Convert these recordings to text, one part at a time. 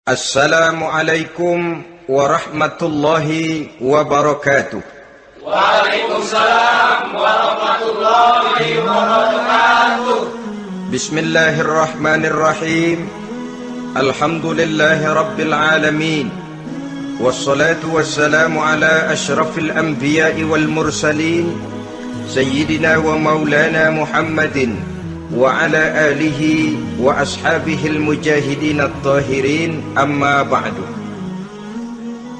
Assalamualaikum warahmatullahi wabarakatuh. Waalaikumsalam warahmatullahi wabarakatuh. Bismillahirrahmanirrahim. Alhamdulillahi rabbil alamin. Wassalatu wassalamu ala ashrafil anbiya'i wal mursalin, Sayyidina wa maulana Muhammadin wa ala alihi wa ashabihil mujahidin at-tahirin, amma ba'du.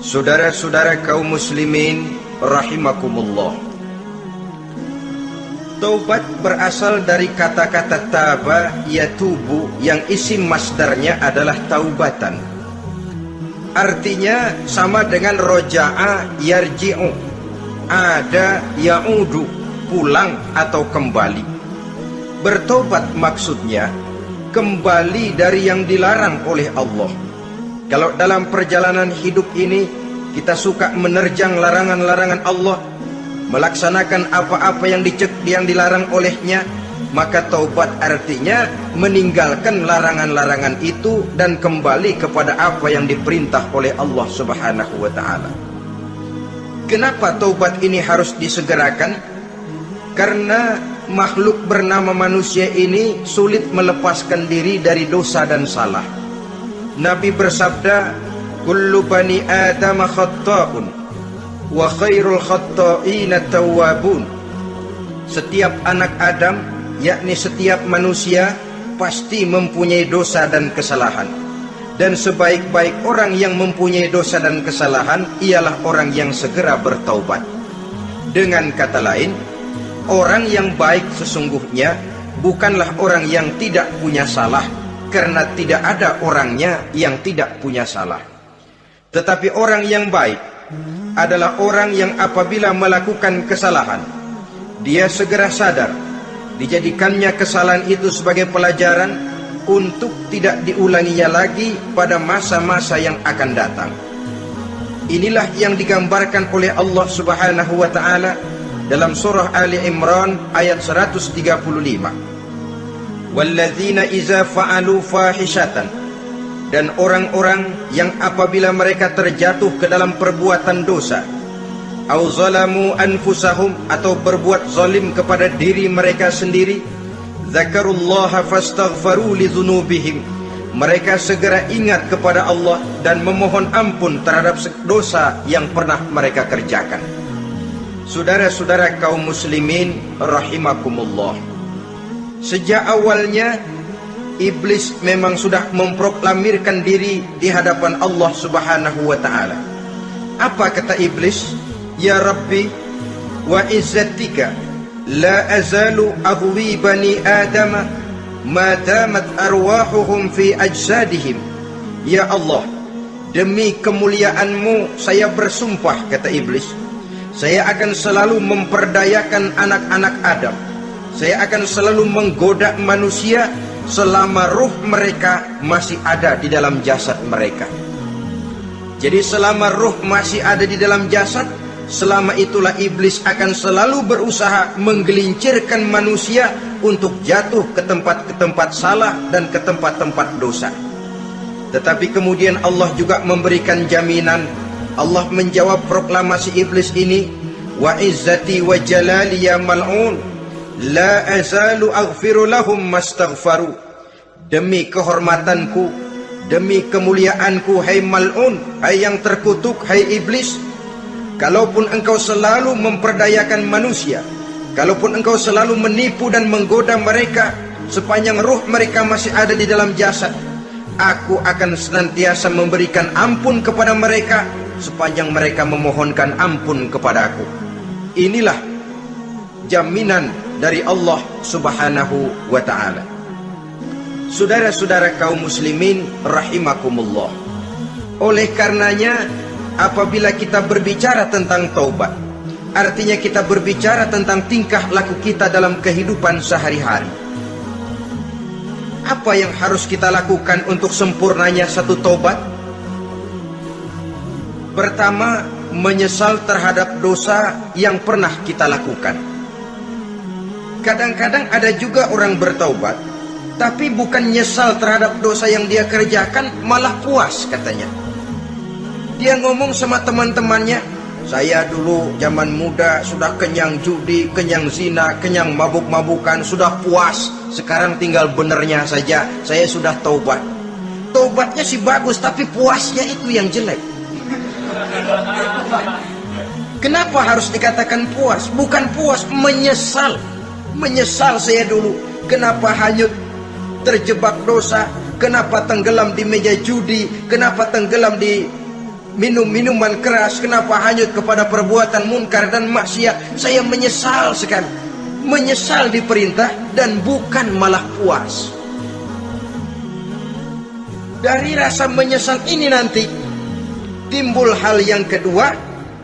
Saudara-saudara kaum muslimin rahimakumullah. Taubat berasal dari kata-kata taba yatubu yang isim masdarnya adalah taubatan. Artinya sama dengan roja'a yarji'u, ada ya'udu, pulang atau kembali. Bertobat maksudnya kembali dari yang dilarang oleh Allah. Kalau dalam perjalanan hidup ini kita suka menerjang larangan-larangan Allah, melaksanakan apa-apa yang dilarang olehnya, maka taubat artinya meninggalkan larangan-larangan itu dan kembali kepada apa yang diperintah oleh Allah Subhanahu wa ta'ala. Kenapa taubat ini harus disegerakan? Karena makhluk bernama manusia ini sulit melepaskan diri dari dosa dan salah. Nabi bersabda, kullu bani Adam khatta'un wa khairul khatta'ina tawwabun. Setiap anak Adam, yakni setiap manusia, pasti mempunyai dosa dan kesalahan. Dan sebaik-baik orang yang mempunyai dosa dan kesalahan ialah orang yang segera bertaubat. Dengan kata lain, orang yang baik sesungguhnya bukanlah orang yang tidak punya salah, karena tidak ada orangnya yang tidak punya salah. Tetapi orang yang baik adalah orang yang apabila melakukan kesalahan, dia segera sadar, dijadikannya kesalahan itu sebagai pelajaran untuk tidak diulanginya lagi pada masa-masa yang akan datang. Inilah yang digambarkan oleh Allah Subhanahu wa ta'ala dalam surah Ali Imran ayat 135. Walladzina iza fa'alu fahishatan, dan orang-orang yang apabila mereka terjatuh ke dalam perbuatan dosa, au zalamu anfusahum, atau berbuat zalim kepada diri mereka sendiri, zakarullaha fastaghfaru lidzunubihim, mereka segera ingat kepada Allah dan memohon ampun terhadap dosa yang pernah mereka kerjakan. Saudara-saudara kaum muslimin rahimakumullah, sejak awalnya iblis memang sudah memproklamirkan diri di hadapan Allah Subhanahu wa ta'ala. Apa kata iblis? Ya Rabbi wa izzatika la azalu aghwi bani Adam ma damat arwahuhum fi ajsadihim. Ya Allah, demi kemuliaanmu saya bersumpah, kata iblis, saya akan selalu memperdayakan anak-anak Adam. Saya akan selalu menggoda manusia selama ruh mereka masih ada di dalam jasad mereka. Jadi selama ruh masih ada di dalam jasad, selama itulah iblis akan selalu berusaha menggelincirkan manusia untuk jatuh ke tempat-tempat salah dan ke tempat-tempat dosa. Tetapi kemudian Allah juga memberikan jaminan. Allah menjawab proklamasi iblis ini, wa izzati wa jalali ya mal'un la azalu aghfiru lahum mastaghfaru. Demi kehormatanku, demi kemuliaanku, hai mal'un, hai yang terkutuk, hai iblis, kalaupun engkau selalu memperdayakan manusia, kalaupun engkau selalu menipu dan menggoda mereka sepanjang ruh mereka masih ada di dalam jasad, aku akan senantiasa memberikan ampun kepada mereka sepanjang mereka memohonkan ampun kepadaku. Inilah jaminan dari Allah Subhanahu wa ta'ala. Saudara-saudara kaum muslimin rahimakumullah, oleh karenanya apabila kita berbicara tentang taubat, artinya kita berbicara tentang tingkah laku kita dalam kehidupan sehari-hari. Apa yang harus kita lakukan untuk sempurnanya satu taubat? Pertama, menyesal terhadap dosa yang pernah kita lakukan. Kadang-kadang ada juga orang bertaubat Tapi bukan nyesal terhadap dosa yang dia kerjakan, malah puas katanya. Dia ngomong sama teman-temannya, saya dulu zaman muda sudah kenyang judi, kenyang zina, kenyang mabuk-mabukan, sudah puas. Sekarang tinggal benernya saja, saya sudah taubat. Taubatnya sih bagus, tapi puasnya itu yang jelek. Kenapa harus dikatakan puas? Bukan puas, menyesal. Menyesal saya dulu, kenapa hanyut terjebak dosa, kenapa tenggelam di meja judi, kenapa tenggelam di minum-minuman keras, kenapa hanyut kepada perbuatan munkar dan maksiat. Saya menyesal sekali. Menyesal diperintah dan bukan malah puas. Dari rasa menyesal ini nanti timbul hal yang kedua,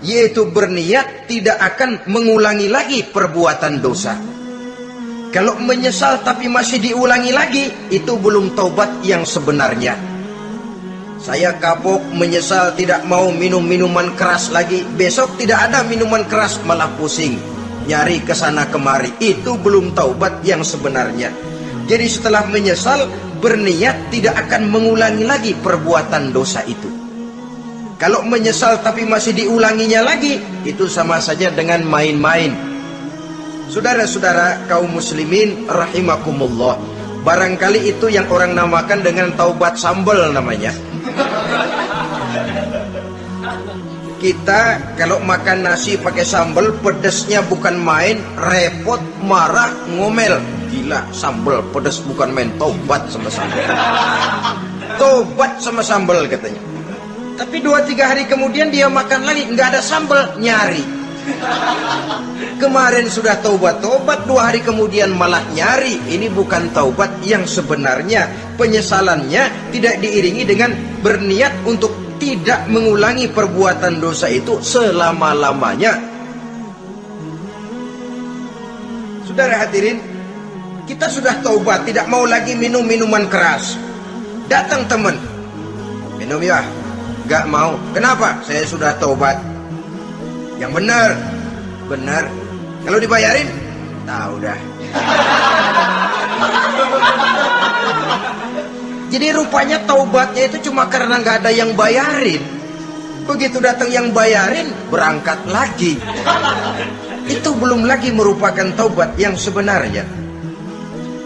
yaitu berniat tidak akan mengulangi lagi perbuatan dosa. Kalau menyesal tapi masih diulangi lagi, itu belum taubat yang sebenarnya. Saya kapok, menyesal, tidak mau minum minuman keras lagi. Besok tidak ada minuman keras, malah pusing, nyari kesana kemari. Itu belum taubat yang sebenarnya. Jadi setelah menyesal, berniat tidak akan mengulangi lagi perbuatan dosa itu. Kalau menyesal tapi masih diulanginya lagi, itu sama saja dengan main-main. Saudara-saudara kaum muslimin rahimakumullah, barangkali itu yang orang namakan dengan taubat sambal namanya. Kita kalau makan nasi pakai sambal, pedesnya bukan main, repot, marah, ngomel. Gila, sambal pedes bukan main, taubat sama sambal. Taubat sama sambal katanya. Tapi 2-3 hari kemudian dia makan lagi, nggak ada sambal, nyari. Kemarin sudah taubat, 2 hari kemudian malah nyari. Ini bukan taubat yang sebenarnya. Penyesalannya tidak diiringi dengan berniat untuk tidak mengulangi perbuatan dosa itu selama-lamanya. Saudara hadirin, kita sudah taubat, tidak mau lagi minum minuman keras. Datang teman, minum ya. Gak mau. Kenapa? Saya sudah taubat. Yang benar. Benar. Kalau dibayarin? Tahu dah. Jadi rupanya taubatnya itu cuma karena gak ada yang bayarin. Begitu datang yang bayarin, berangkat lagi. Itu belum lagi merupakan taubat yang sebenarnya.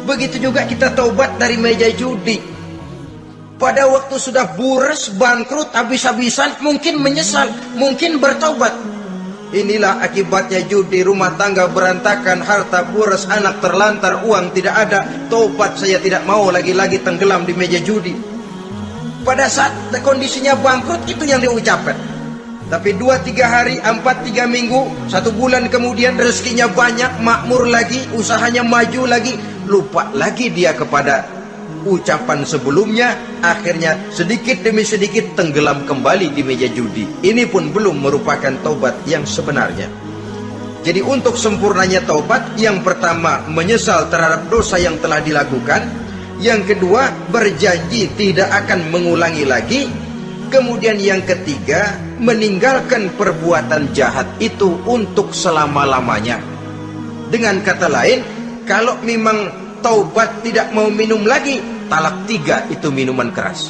Begitu juga kita taubat dari meja judi. Pada waktu sudah buras, bangkrut, habis-habisan, mungkin menyesal, mungkin bertaubat. Inilah akibatnya judi, rumah tangga berantakan, harta buras, anak terlantar, uang tidak ada. Taubat, saya tidak mau lagi-lagi tenggelam di meja judi. Pada saat kondisinya bangkrut, itu yang diucapkan. Tapi 2-3 hari, 4-3 minggu, 1 bulan kemudian rezekinya banyak, makmur lagi, usahanya maju lagi, lupa lagi dia kepada ucapan sebelumnya. Akhirnya sedikit demi sedikit tenggelam kembali di meja judi. Ini pun belum merupakan taubat yang sebenarnya. Jadi untuk sempurnanya taubat, yang pertama menyesal terhadap dosa yang telah dilakukan, yang kedua berjanji tidak akan mengulangi lagi, kemudian yang ketiga meninggalkan perbuatan jahat itu untuk selama-lamanya. Dengan kata lain, kalau memang taubat tidak mau minum lagi, talak 3 itu minuman keras.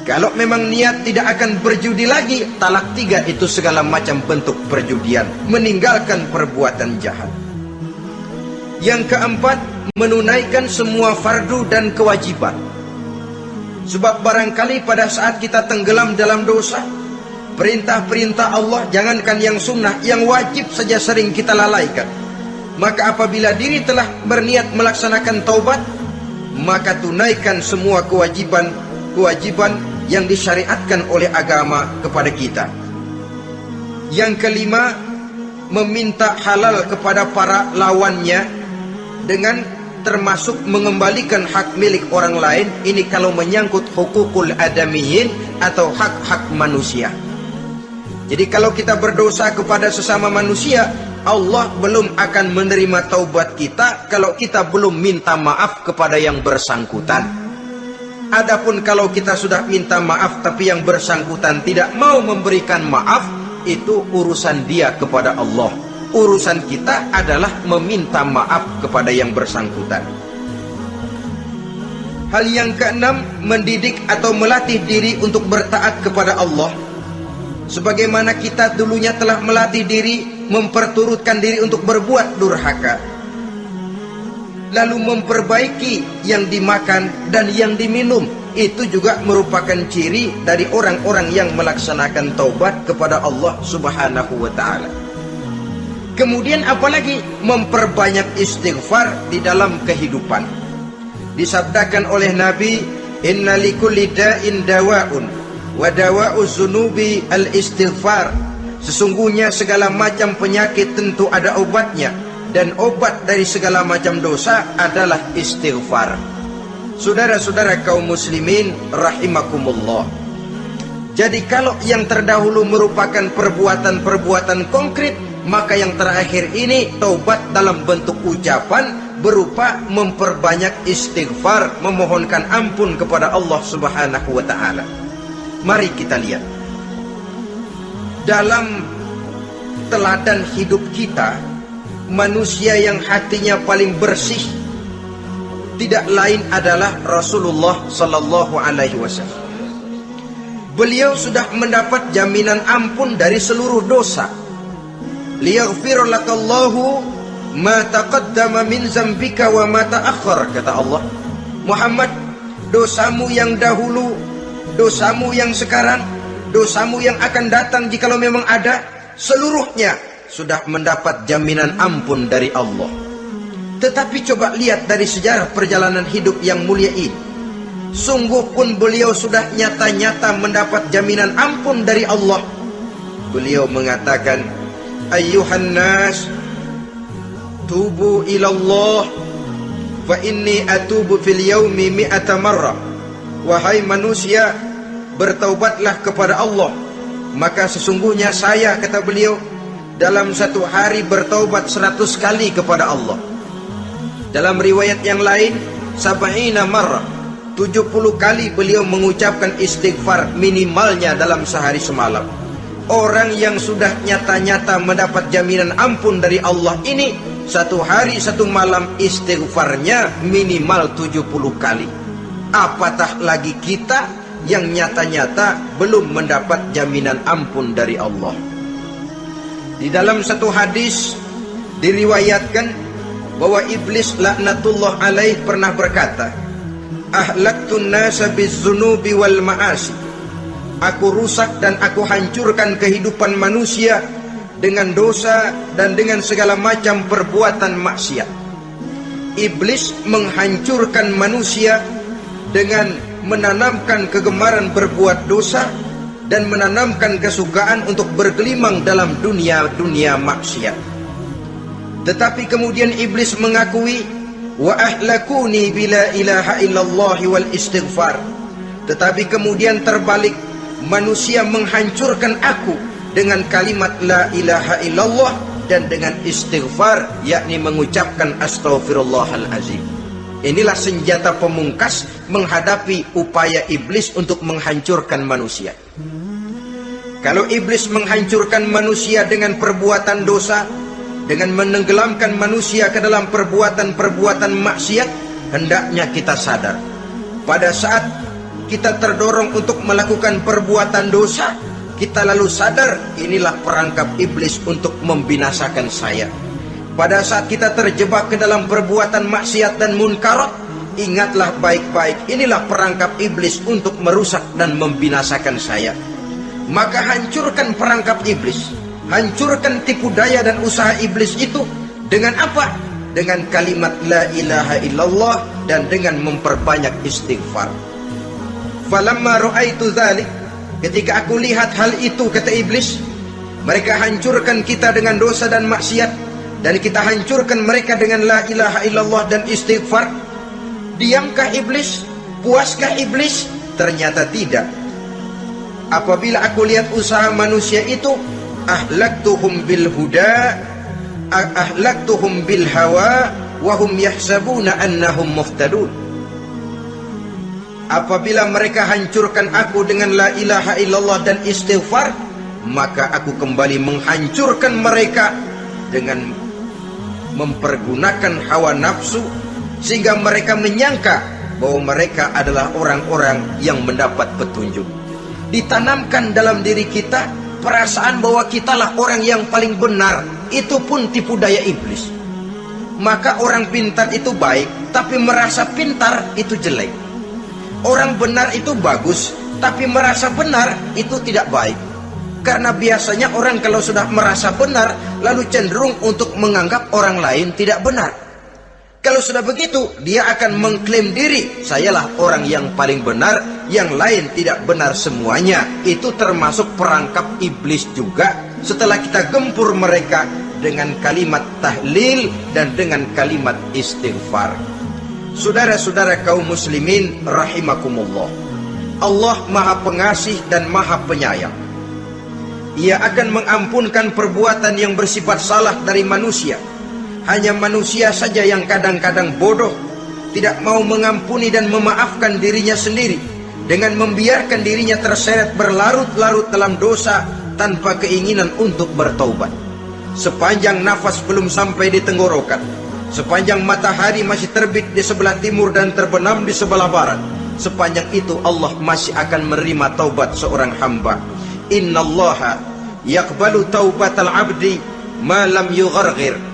Kalau memang niat tidak akan berjudi lagi, talak 3 itu segala macam bentuk perjudian, meninggalkan perbuatan jahat. Yang keempat, menunaikan semua fardu dan kewajiban. Sebab barangkali pada saat kita tenggelam dalam dosa, perintah-perintah Allah, jangankan yang sunnah, yang wajib saja sering kita lalaikan. Maka apabila diri telah berniat melaksanakan taubat, maka tunaikan semua kewajiban yang disyariatkan oleh agama kepada kita. Yang kelima, meminta halal kepada para lawannya dengan termasuk mengembalikan hak milik orang lain. Ini kalau menyangkut hukukul adamiyin atau hak-hak manusia. Jadi kalau kita berdosa kepada sesama manusia, Allah belum akan menerima taubat kita kalau kita belum minta maaf kepada yang bersangkutan. Adapun kalau kita sudah minta maaf tapi yang bersangkutan tidak mau memberikan maaf, itu urusan dia kepada Allah. Urusan kita adalah meminta maaf kepada yang bersangkutan. Hal yang keenam, mendidik atau melatih diri untuk bertaat kepada Allah. Sebagaimana kita dulunya telah melatih diri, memperturutkan diri untuk berbuat durhaka. Lalu memperbaiki yang dimakan dan yang diminum. Itu juga merupakan ciri dari orang-orang yang melaksanakan taubat kepada Allah Subhanahu wa ta'ala. Kemudian apalagi? Memperbanyak istighfar di dalam kehidupan. Disabdakan oleh Nabi, inna likulli da'in dawa'un wa dawa'u zunubi al-istighfar. Sesungguhnya segala macam penyakit tentu ada obatnya, dan obat dari segala macam dosa adalah istighfar. Saudara-saudara kaum muslimin rahimakumullah. Jadi kalau yang terdahulu merupakan perbuatan-perbuatan konkret, maka yang terakhir ini taubat dalam bentuk ucapan berupa memperbanyak istighfar, memohonkan ampun kepada Allah Subhanahu wa ta'ala. Mari kita lihat dalam teladan hidup kita, manusia yang hatinya paling bersih tidak lain adalah Rasulullah sallallahu alaihi wasallam. Beliau sudah mendapat jaminan ampun dari seluruh dosa. Liyaghfir lakallahu ma taqaddama min zambika wa ma ta'akhkhar, kata Allah. Muhammad, dosamu yang dahulu, dosamu yang sekarang, dosamu yang akan datang jikalau memang ada, seluruhnya sudah mendapat jaminan ampun dari Allah. Tetapi coba lihat dari sejarah perjalanan hidup yang mulia ini. Sungguh pun beliau sudah nyata-nyata mendapat jaminan ampun dari Allah. Beliau mengatakan, ayyuhan nas, tubu ilallah fa inni atubu fil yaumi mi'ata marrah. Wahai manusia, bertaubatlah kepada Allah, maka sesungguhnya saya, kata beliau, dalam satu hari bertaubat 100 kali kepada Allah. Dalam riwayat yang lain, sab'ina marrah, 70 kali beliau mengucapkan istighfar minimalnya dalam sehari semalam. Orang yang sudah nyata-nyata mendapat jaminan ampun dari Allah ini, satu hari satu malam istighfarnya minimal 70 kali. Apatah lagi kita yang nyata-nyata belum mendapat jaminan ampun dari Allah. Di dalam satu hadis diriwayatkan bahwa iblis laknatullah alaih pernah berkata, ahlaktun nasa bizzunubi wal ma'asi. Aku rusak dan aku hancurkan kehidupan manusia dengan dosa dan dengan segala macam perbuatan maksiat. Iblis menghancurkan manusia dengan menanamkan kegemaran berbuat dosa dan menanamkan kesukaan untuk bergelimang dalam dunia maksiat. Tetapi kemudian iblis mengakui, wa ahlakuni bila ilaha illallah wal istighfar. Tetapi kemudian terbalik, manusia menghancurkan aku dengan kalimat la ilaha illallah dan dengan istighfar, yakni mengucapkan astaghfirullahalazim. Inilah senjata pemungkas menghadapi upaya iblis untuk menghancurkan manusia. Kalau iblis menghancurkan manusia dengan perbuatan dosa, dengan menenggelamkan manusia ke dalam perbuatan-perbuatan maksiat, hendaknya kita sadar. Pada saat kita terdorong untuk melakukan perbuatan dosa, kita lalu sadar inilah perangkap iblis untuk membinasakan saya. Pada saat kita terjebak ke dalam perbuatan maksiat dan munkarat, ingatlah baik-baik, inilah perangkap iblis untuk merusak dan membinasakan saya. Maka hancurkan perangkap iblis, hancurkan tipu daya dan usaha iblis itu dengan apa? Dengan kalimat la ilaha illallah dan dengan memperbanyak istighfar. Falamma ra'aitu dzalik, ketika aku lihat hal itu, kata iblis, mereka hancurkan kita dengan dosa dan maksiat, dan kita hancurkan mereka dengan la ilaha illallah dan istighfar. Diamkah iblis? Puaskah iblis? Ternyata tidak. Apabila aku lihat usaha manusia itu, ahlaktuhum bil huda, ahlaktuhum bil hawa, wahum yahsabuna annahum muhtadun. Apabila mereka hancurkan aku dengan la ilaha illallah dan istighfar, maka aku kembali menghancurkan mereka dengan mempergunakan hawa nafsu, sehingga mereka menyangka bahwa mereka adalah orang-orang yang mendapat petunjuk. Ditanamkan dalam diri kita perasaan bahwa kitalah orang yang paling benar. Itu pun tipu daya iblis. Maka orang pintar itu baik, tapi merasa pintar itu jelek. Orang benar itu bagus, tapi merasa benar itu tidak baik. Karena biasanya orang kalau sudah merasa benar, lalu cenderung untuk menganggap orang lain tidak benar. Kalau sudah begitu, dia akan mengklaim diri, sayalah orang yang paling benar, yang lain tidak benar semuanya. Itu termasuk perangkap iblis juga setelah kita gempur mereka dengan kalimat tahlil dan dengan kalimat istighfar. Saudara-saudara kaum muslimin rahimakumullah, Allah Maha Pengasih dan Maha Penyayang. Ia akan mengampunkan perbuatan yang bersifat salah dari manusia. Hanya manusia saja yang kadang-kadang bodoh, tidak mau mengampuni dan memaafkan dirinya sendiri, dengan membiarkan dirinya terseret berlarut-larut dalam dosa tanpa keinginan untuk bertaubat. Sepanjang nafas belum sampai di tenggorokan, sepanjang matahari masih terbit di sebelah timur dan terbenam di sebelah barat, sepanjang itu Allah masih akan menerima taubat seorang hamba. Innallaha yaqbalu taubatal abdi ma lam yugharghir.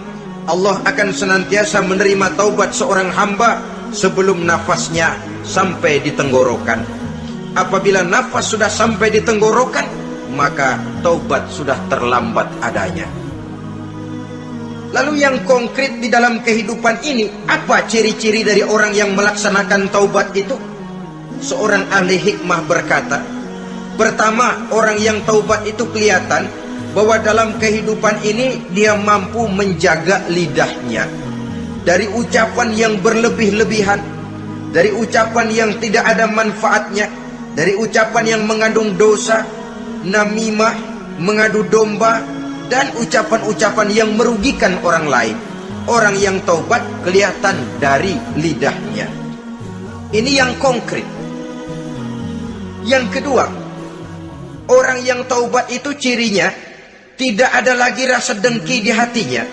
Allah akan senantiasa menerima taubat seorang hamba sebelum nafasnya sampai di tenggorokan. Apabila nafas sudah sampai di tenggorokan, maka taubat sudah terlambat adanya. Lalu yang konkret di dalam kehidupan ini, apa ciri-ciri dari orang yang melaksanakan taubat itu? Seorang ahli hikmah berkata, pertama, orang yang taubat itu kelihatan bahwa dalam kehidupan ini dia mampu menjaga lidahnya dari ucapan yang berlebih-lebihan, dari ucapan yang tidak ada manfaatnya, dari ucapan yang mengandung dosa, namimah, mengadu domba, dan ucapan-ucapan yang merugikan orang lain. Orang yang taubat kelihatan dari lidahnya. Ini yang konkret. Yang kedua, orang yang taubat itu cirinya tidak ada lagi rasa dengki di hatinya.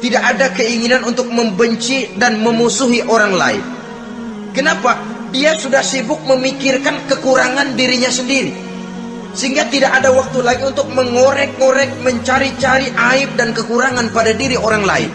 Tidak ada keinginan untuk membenci dan memusuhi orang lain. Kenapa? Dia sudah sibuk memikirkan kekurangan dirinya sendiri, sehingga tidak ada waktu lagi untuk mengorek-ngorek, mencari-cari aib dan kekurangan pada diri orang lain.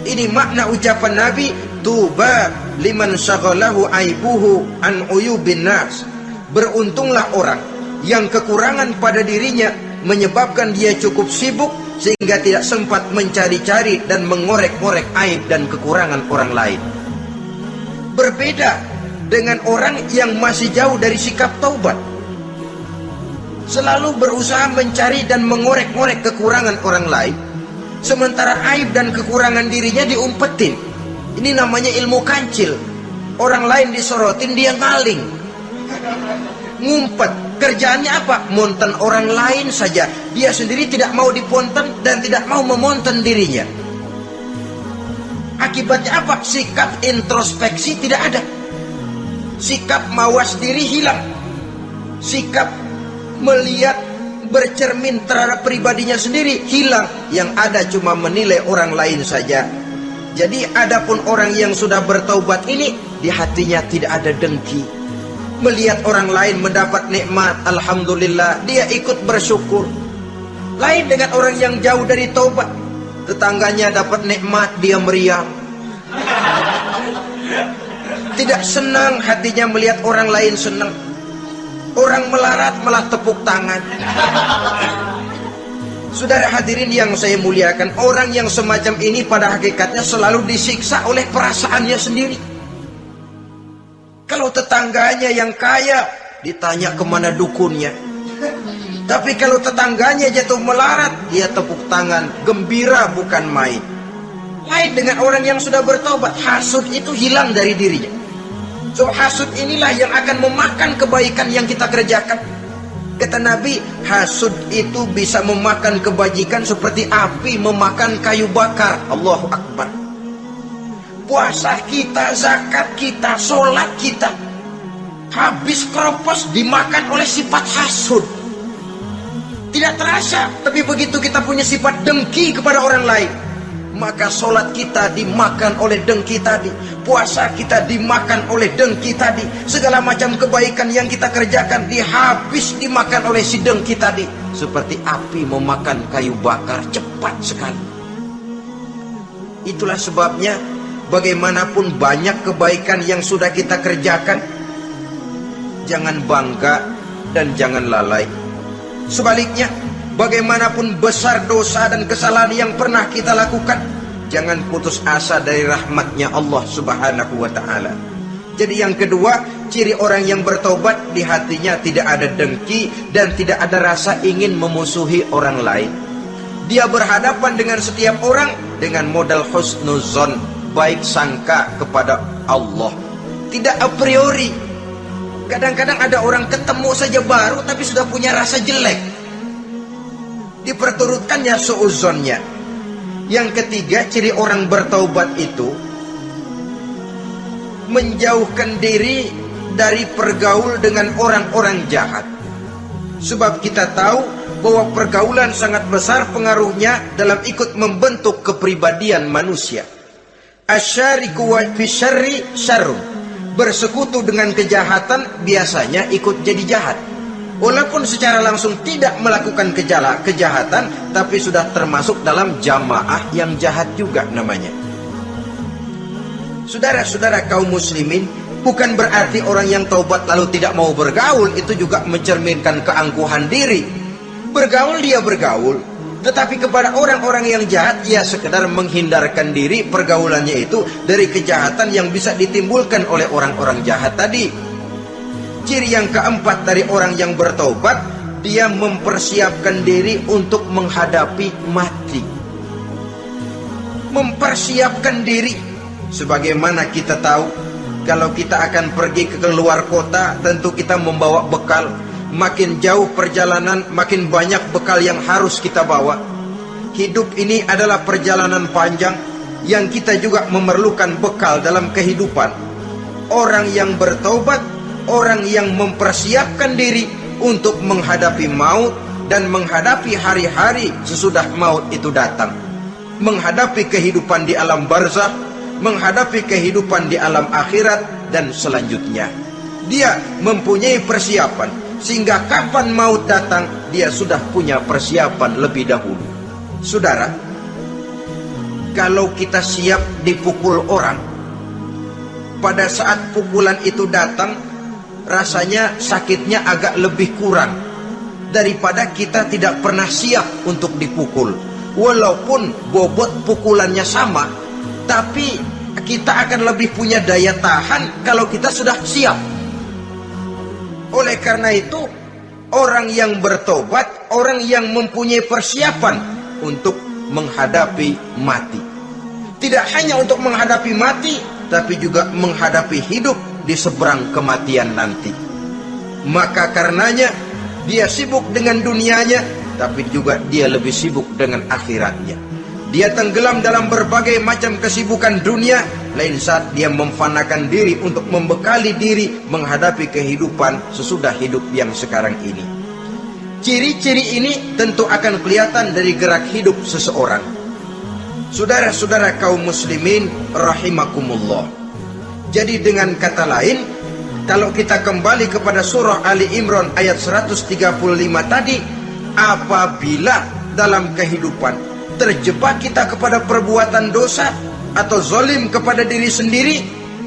Ini makna ucapan Nabi, tuba liman syaghalahu aibuhu an uyubin nas. Beruntunglah orang yang kekurangan pada dirinya menyebabkan dia cukup sibuk sehingga tidak sempat mencari-cari dan mengorek-ngorek aib dan kekurangan orang lain. Berbeda dengan orang yang masih jauh dari sikap taubat, selalu berusaha mencari dan mengorek-ngorek kekurangan orang lain, sementara aib dan kekurangan dirinya diumpetin. Ini namanya ilmu kancil. Orang lain disorotin, dia ngaling, ngumpet. Kerjaannya apa? Monten orang lain saja. Dia sendiri tidak mau diponten dan tidak mau memonten dirinya. Akibatnya apa? Sikap introspeksi tidak ada. Sikap mawas diri hilang. Sikap melihat, bercermin terhadap pribadinya sendiri hilang. Yang ada cuma menilai orang lain saja. Jadi adapun orang yang sudah bertaubat ini, di hatinya tidak ada dengki. Melihat orang lain mendapat nikmat, alhamdulillah, dia ikut bersyukur. Lain dengan orang yang jauh dari taubat. Tetangganya dapat nikmat, dia meriang. Tidak senang hatinya melihat orang lain senang. Orang melarat malah tepuk tangan. Saudara hadirin yang saya muliakan, orang yang semacam ini pada hakikatnya selalu disiksa oleh perasaannya sendiri. Kalau tetangganya yang kaya, ditanya kemana dukunnya. Tapi kalau tetangganya jatuh melarat, dia tepuk tangan, gembira bukan main. Lain dengan orang yang sudah bertobat, hasud itu hilang dari dirinya. So hasud inilah yang akan memakan kebaikan yang kita kerjakan. Kata Nabi, hasud itu bisa memakan kebajikan seperti api memakan kayu bakar. Allahu Akbar. Puasa kita, zakat kita, sholat kita, habis keropos dimakan oleh sifat hasud. Tidak terasa, tapi begitu kita punya sifat dengki kepada orang lain, maka solat kita dimakan oleh dengki tadi, puasa kita dimakan oleh dengki tadi, segala macam kebaikan yang kita kerjakan dimakan oleh si dengki tadi. Seperti api memakan kayu bakar, cepat sekali. Itulah sebabnya bagaimanapun banyak kebaikan yang sudah kita kerjakan, jangan bangga dan jangan lalai. Sebaliknya, bagaimanapun besar dosa dan kesalahan yang pernah kita lakukan, jangan putus asa dari rahmatnya Allah Subhanahu wa ta'ala. Jadi yang kedua, ciri orang yang bertobat, di hatinya tidak ada dengki dan tidak ada rasa ingin memusuhi orang lain. Dia berhadapan dengan setiap orang dengan modal husnuzon, baik sangka kepada Allah, tidak a priori. Kadang-kadang ada orang ketemu saja baru tapi sudah punya rasa jelek, diperturutkannya suuzonnya. Yang ketiga, ciri orang bertaubat itu menjauhkan diri dari pergaul dengan orang-orang jahat. Sebab kita tahu bahwa pergaulan sangat besar pengaruhnya dalam ikut membentuk kepribadian manusia. Asyariku wa fi syarri syarrun. Bersekutu dengan kejahatan biasanya ikut jadi jahat. Walaupun secara langsung tidak melakukan kejahatan, tapi sudah termasuk dalam jamaah yang jahat juga namanya. Saudara-saudara kaum muslimin, bukan berarti orang yang taubat lalu tidak mau bergaul itu juga mencerminkan keangkuhan diri. Bergaul dia bergaul, tetapi kepada orang-orang yang jahat ia sekedar menghindarkan diri pergaulannya itu dari kejahatan yang bisa ditimbulkan oleh orang-orang jahat tadi. Ciri yang keempat dari orang yang bertaubat, dia mempersiapkan diri untuk menghadapi mati. Mempersiapkan diri. Sebagaimana kita tahu, kalau kita akan pergi ke luar kota, tentu kita membawa bekal. Makin jauh perjalanan, makin banyak bekal yang harus kita bawa. Hidup ini adalah perjalanan panjang yang kita juga memerlukan bekal dalam kehidupan. Orang yang bertaubat, orang yang mempersiapkan diri untuk menghadapi maut dan menghadapi hari-hari sesudah maut itu datang. Menghadapi kehidupan di alam barzakh, menghadapi kehidupan di alam akhirat dan selanjutnya. Dia mempunyai persiapan, sehingga kapan maut datang, dia sudah punya persiapan lebih dahulu. Saudara, kalau kita siap dipukul orang, pada saat pukulan itu datang, rasanya sakitnya agak lebih kurang daripada kita tidak pernah siap untuk dipukul. Walaupun bobot pukulannya sama, tapi kita akan lebih punya daya tahan kalau kita sudah siap. Oleh karena itu, orang yang bertobat, orang yang mempunyai persiapan untuk menghadapi mati. Tidak hanya untuk menghadapi mati, tapi juga menghadapi hidup di seberang kematian nanti. Maka karenanya, dia sibuk dengan dunianya, tapi juga dia lebih sibuk dengan akhiratnya. Dia tenggelam dalam berbagai macam kesibukan dunia, lain saat dia memfanakan diri untuk membekali diri menghadapi kehidupan sesudah hidup yang sekarang ini. Ciri-ciri ini tentu akan kelihatan dari gerak hidup seseorang. Saudara-saudara kaum muslimin rahimakumullah. Jadi dengan kata lain, kalau kita kembali kepada surah Ali Imran ayat 135 tadi, apabila dalam kehidupan terjebak kita kepada perbuatan dosa atau zalim kepada diri sendiri,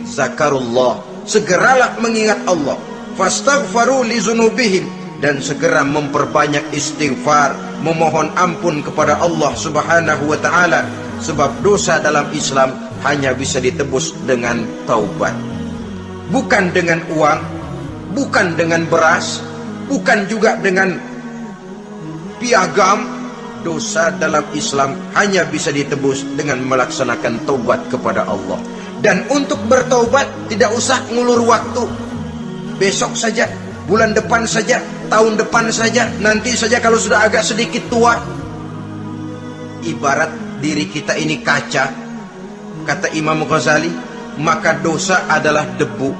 zakarullah, segeralah mengingat Allah, fastaghfaru li dzunubihim, dan segera memperbanyak istighfar, memohon ampun kepada Allah Subhanahu wa taala, sebab dosa dalam Islam hanya bisa ditebus dengan taubat. Bukan dengan uang, bukan dengan beras, bukan juga dengan piagam. Dosa dalam Islam hanya bisa ditebus dengan melaksanakan taubat kepada Allah. Dan untuk bertaubat tidak usah ngulur waktu. Besok saja, bulan depan saja, tahun depan saja, nanti saja kalau sudah agak sedikit tua. Ibarat diri kita ini kaca, kata Imam Ghazali, maka dosa adalah debu.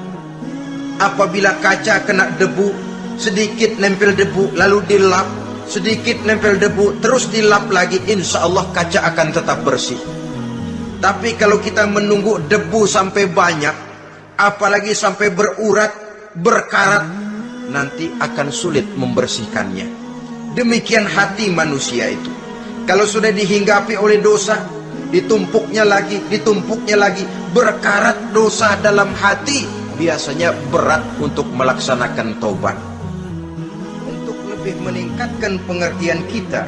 Apabila kaca kena debu, sedikit nempel debu lalu dilap, sedikit nempel debu terus dilap lagi, insya Allah kaca akan tetap bersih. Tapi kalau kita menunggu debu sampai banyak, apalagi sampai berurat, berkarat, nanti akan sulit membersihkannya. Demikian hati manusia itu. Kalau sudah dihinggapi oleh dosa, ditumpuknya lagi, berkarat dosa dalam hati, biasanya berat untuk melaksanakan taubat. Untuk lebih meningkatkan pengertian kita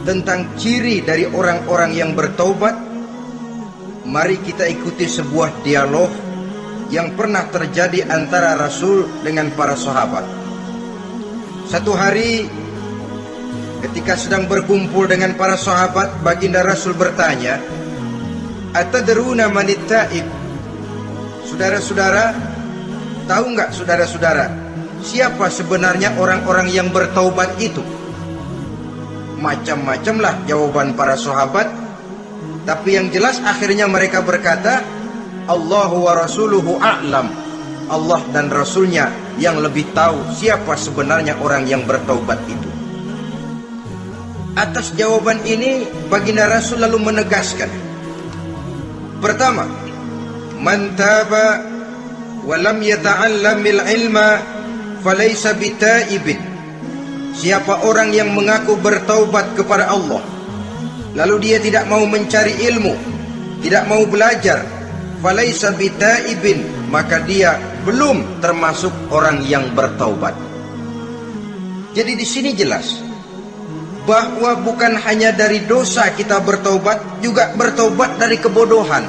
tentang ciri dari orang-orang yang bertaubat, mari kita ikuti sebuah dialog yang pernah terjadi antara Rasul dengan para sahabat. Satu hari ketika sedang berkumpul dengan para sahabat, baginda Rasul bertanya, "Atadruna manit taib?" Saudara-saudara, tahu nggak saudara-saudara, siapa sebenarnya orang-orang yang bertaubat itu? Macam-macamlah jawaban para sahabat, tapi yang jelas akhirnya mereka berkata, Allahu wa rasuluhu a'lam. Allah dan Rasulnya yang lebih tahu siapa sebenarnya orang yang bertaubat itu. Atas jawaban ini, baginda Rasul lalu menegaskan, pertama, man taba wa lam yata'allamil ilma falaysa bitaibin. Siapa orang yang mengaku bertaubat kepada Allah, lalu dia tidak mau mencari ilmu, tidak mau belajar, falaysa bitaibin, maka dia belum termasuk orang yang bertaubat. Jadi di sini jelas bahwa bukan hanya dari dosa kita bertaubat, juga bertaubat dari kebodohan.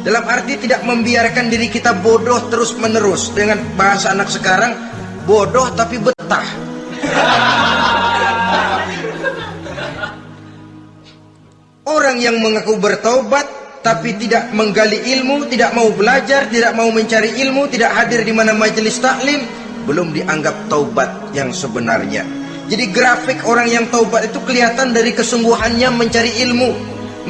Dalam arti tidak membiarkan diri kita bodoh terus menerus. Dengan bahasa anak sekarang, bodoh tapi betah. Orang yang mengaku bertaubat tapi tidak menggali ilmu, tidak mau belajar, tidak mau mencari ilmu, tidak hadir di mana majelis taklim, belum dianggap taubat yang sebenarnya. Jadi grafik orang yang taubat itu kelihatan dari kesungguhannya mencari ilmu,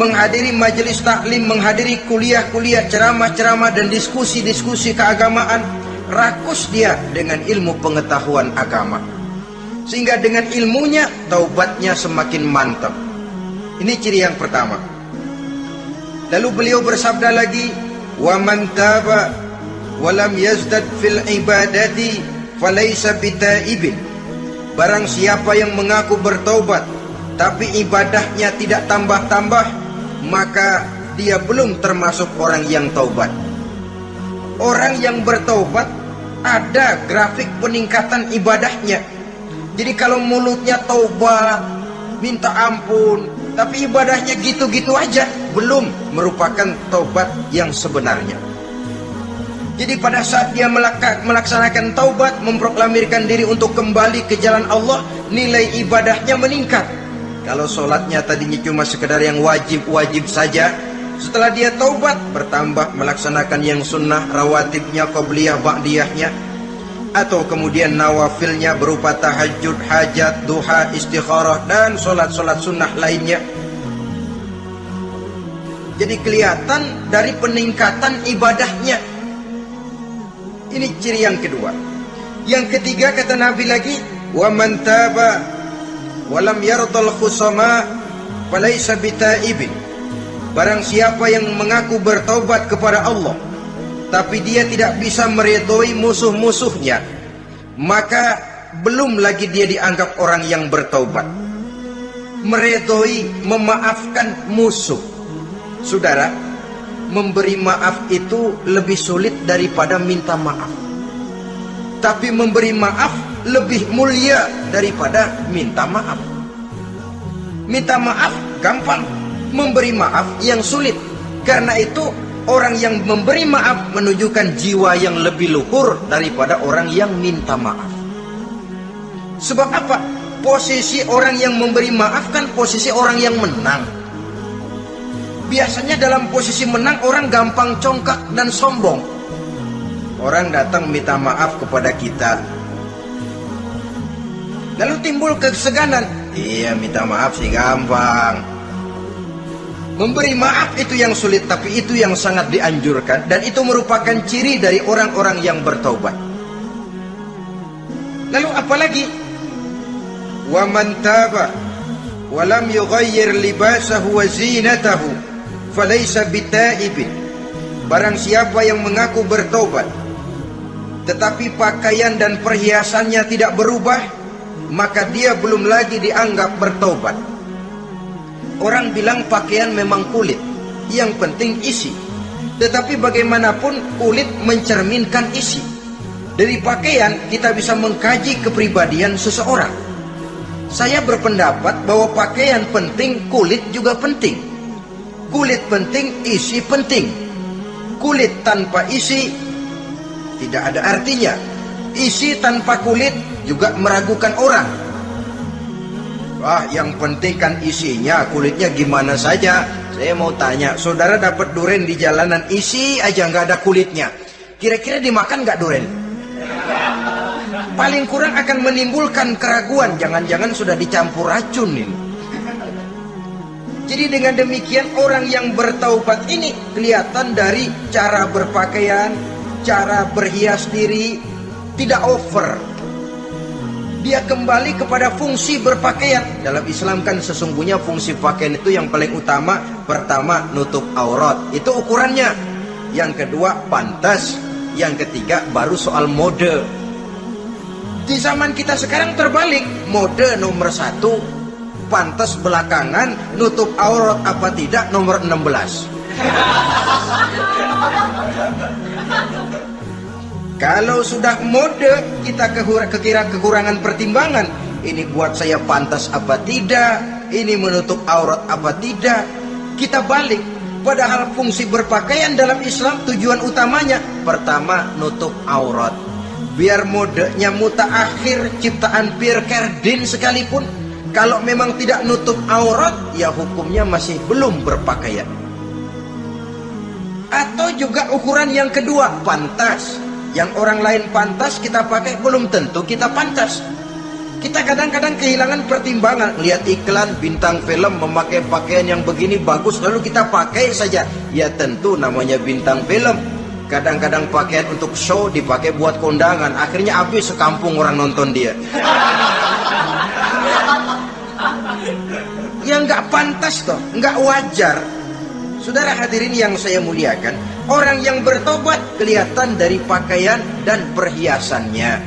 menghadiri majelis taklim, menghadiri kuliah-kuliah, ceramah-ceramah dan diskusi-diskusi keagamaan. Rakus dia dengan ilmu pengetahuan agama, sehingga dengan ilmunya taubatnya semakin mantap. Ini ciri yang pertama. Lalu beliau bersabda lagi, wa man taba wa lam yazdad fil ibadati falaysa bitaibin. Barang siapa yang mengaku bertaubat tapi ibadahnya tidak tambah-tambah, maka dia belum termasuk orang yang taubat. Orang yang bertaubat ada grafik peningkatan ibadahnya. Jadi kalau mulutnya taubat, minta ampun, tapi ibadahnya gitu-gitu aja, belum merupakan taubat yang sebenarnya. Jadi pada saat dia melaksanakan taubat, memproklamirkan diri untuk kembali ke jalan Allah, nilai ibadahnya meningkat. Kalau sholatnya tadinya cuma sekedar yang wajib-wajib saja, setelah dia taubat bertambah melaksanakan yang sunnah, rawatibnya, qobliyah, ba'diyahnya, atau kemudian nawafilnya berupa tahajud, hajat, duha, istikharah, dan sholat-sholat sunnah lainnya. Jadi kelihatan dari peningkatan ibadahnya. Ini ciri yang kedua. Yang ketiga kata Nabi lagi, wa man taba wa lam yardal khusama falaysa bitaibin. Barang siapa yang mengaku bertaubat kepada Allah tapi dia tidak bisa meridhoi musuh-musuhnya, maka belum lagi dia dianggap orang yang bertaubat. Meridhoi, memaafkan musuh. Saudara, memberi maaf itu lebih sulit daripada minta maaf. Tapi memberi maaf lebih mulia daripada minta maaf. Minta maaf gampang, memberi maaf yang sulit. Karena itu orang yang memberi maaf menunjukkan jiwa yang lebih luhur daripada orang yang minta maaf. Sebab apa? Posisi orang yang memberi maaf kan posisi orang yang menang. Biasanya dalam posisi menang orang gampang congkak dan sombong. Orang datang minta maaf kepada kita, lalu timbul keseganan. Iya, minta maaf sih gampang. Memberi maaf itu yang sulit, tapi itu yang sangat dianjurkan, dan itu merupakan ciri dari orang-orang yang bertaubat. Lalu apalagi? Wa man taba wa lam yughayyir libasahu wa zinatahu falaysa bitaibin. Barang siapa yang mengaku bertobat tetapi pakaian dan perhiasannya tidak berubah, maka dia belum lagi dianggap bertobat. Orang bilang pakaian memang kulit, yang penting isi. Tetapi bagaimanapun kulit mencerminkan isi. Dari pakaian kita bisa mengkaji kepribadian seseorang. Saya berpendapat bahwa pakaian penting, kulit juga penting. Kulit penting, isi penting. Kulit tanpa isi tidak ada artinya. Isi tanpa kulit juga meragukan orang. Wah, yang penting kan isinya, kulitnya gimana saja. Saya mau tanya, saudara dapat duren di jalanan, isi aja nggak ada kulitnya, kira-kira dimakan nggak duren? Paling kurang akan menimbulkan keraguan, jangan-jangan sudah dicampur racun ini. Jadi dengan demikian orang yang bertaubat ini kelihatan dari cara berpakaian, cara berhias diri, tidak over. Dia kembali kepada fungsi berpakaian. Dalam Islam kan sesungguhnya fungsi pakaian itu yang paling utama. Pertama, nutup aurat, itu ukurannya. Yang kedua, pantas. Yang ketiga, baru soal mode. Di zaman kita sekarang terbalik. Mode nomor 1, pantas belakangan, nutup aurat apa tidak nomor 16. Kalau sudah mode, kita kekira kekurangan pertimbangan. Ini buat saya pantas apa tidak, ini menutup aurat apa tidak. Kita balik. Padahal fungsi berpakaian dalam Islam tujuan utamanya, pertama, nutup aurat. Biar modenya mutaakhir, ciptaan Pierre Cardin sekalipun, kalau memang tidak nutup aurat, ya hukumnya masih belum berpakaian. Atau juga ukuran yang kedua, pantas. Yang orang lain pantas kita pakai, belum tentu kita pantas. Kita kadang-kadang kehilangan pertimbangan. Lihat iklan bintang film memakai pakaian yang begini bagus, lalu kita pakai saja. Ya tentu namanya bintang film. Kadang-kadang pakaian untuk show dipakai buat kondangan, akhirnya habis sekampung orang nonton dia. Ya nggak pantas toh, nggak wajar. Saudara hadirin yang saya muliakan, orang yang bertobat kelihatan dari pakaian dan perhiasannya.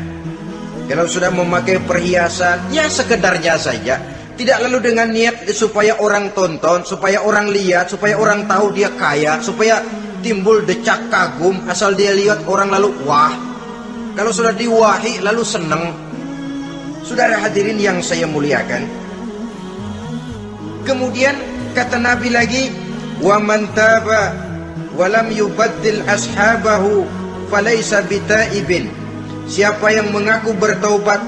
Kalau sudah memakai perhiasan, ya sekedarnya saja. Tidak lalu dengan niat supaya orang tonton, supaya orang lihat, supaya orang tahu dia kaya, supaya timbul decak kagum, asal dia lihat orang lalu wah. Kalau sudah diwahi lalu senang. Saudara hadirin yang saya muliakan, kemudian kata Nabi lagi, wa man taba wa lam yubaddil ashabahu falaysa bitaibin. Siapa yang mengaku bertaubat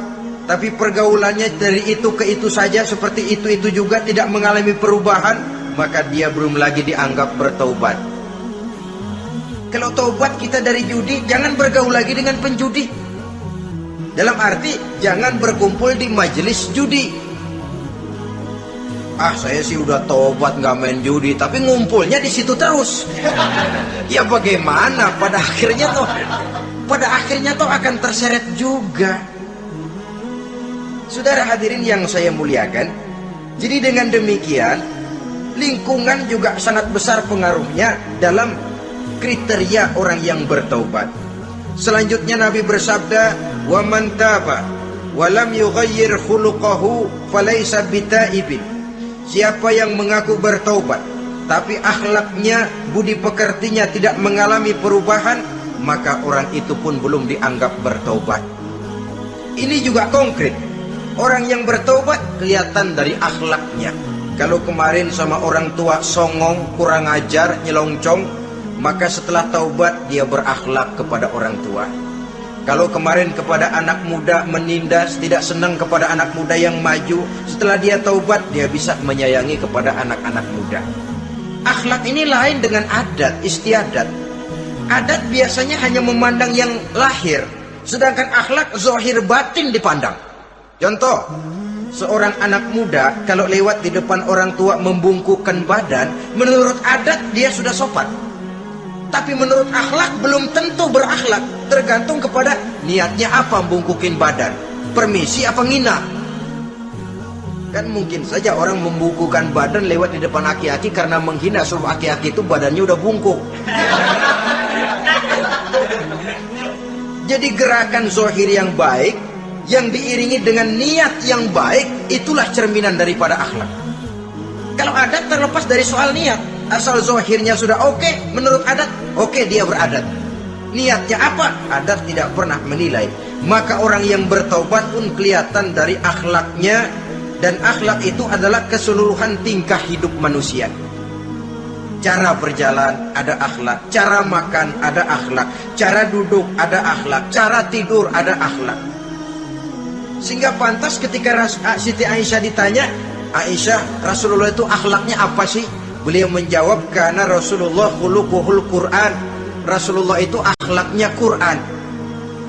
tapi pergaulannya dari itu ke itu saja, seperti itu juga, tidak mengalami perubahan, maka dia belum lagi dianggap bertaubat. Kalau taubat kita dari judi, jangan bergaul lagi dengan penjudi. Dalam arti jangan berkumpul di majelis judi. Ah, saya sih udah tobat nggak main judi, tapi ngumpulnya di situ terus. Ya bagaimana? Pada akhirnya toh akan terseret juga. Saudara hadirin yang saya muliakan, jadi dengan demikian lingkungan juga sangat besar pengaruhnya dalam kriteria orang yang bertaubat. Selanjutnya Nabi bersabda, wa man taba wa lam yughayyir khuluquhu falaysa bitaibin. Siapa yang mengaku bertaubat tapi akhlaknya, budi pekertinya tidak mengalami perubahan, maka orang itu pun belum dianggap bertaubat. Ini juga konkret. Orang yang bertaubat kelihatan dari akhlaknya. Kalau kemarin sama orang tua songong, kurang ajar, nyelongcong, maka setelah taubat dia berakhlak kepada orang tua. Kalau kemarin kepada anak muda menindas, tidak senang kepada anak muda yang maju, setelah dia taubat dia bisa menyayangi kepada anak-anak muda. Akhlak ini lain dengan adat, istiadat. Adat biasanya hanya memandang yang lahir, sedangkan akhlak zahir batin dipandang. Contoh, seorang anak muda kalau lewat di depan orang tua membungkukkan badan, menurut adat dia sudah sopan. Tapi menurut akhlak belum tentu berakhlak, tergantung kepada niatnya apa membungkukin badan, permisi apa ngina. Kan mungkin saja orang membukukan badan lewat di depan aki-aki karena menghina, sebab aki-aki itu badannya udah bungkuk. Jadi gerakan zahir yang baik yang diiringi dengan niat yang baik, itulah cerminan daripada akhlak. Kalau adat terlepas dari soal niat, asal zahirnya sudah oke, menurut adat, oke, dia beradat. Niatnya apa? Adat tidak pernah menilai. Maka orang yang bertaubat pun kelihatan dari akhlaknya, dan akhlak itu adalah keseluruhan tingkah hidup manusia. Cara berjalan ada akhlak, cara makan ada akhlak, cara duduk ada akhlak, cara tidur ada akhlak. Sehingga pantas ketika Siti Aisyah ditanya, Aisyah, Rasulullah itu akhlaknya apa sih? Beliau menjawab, karena Rasulullah khuluquhul Quran. Rasulullah itu akhlaknya Quran.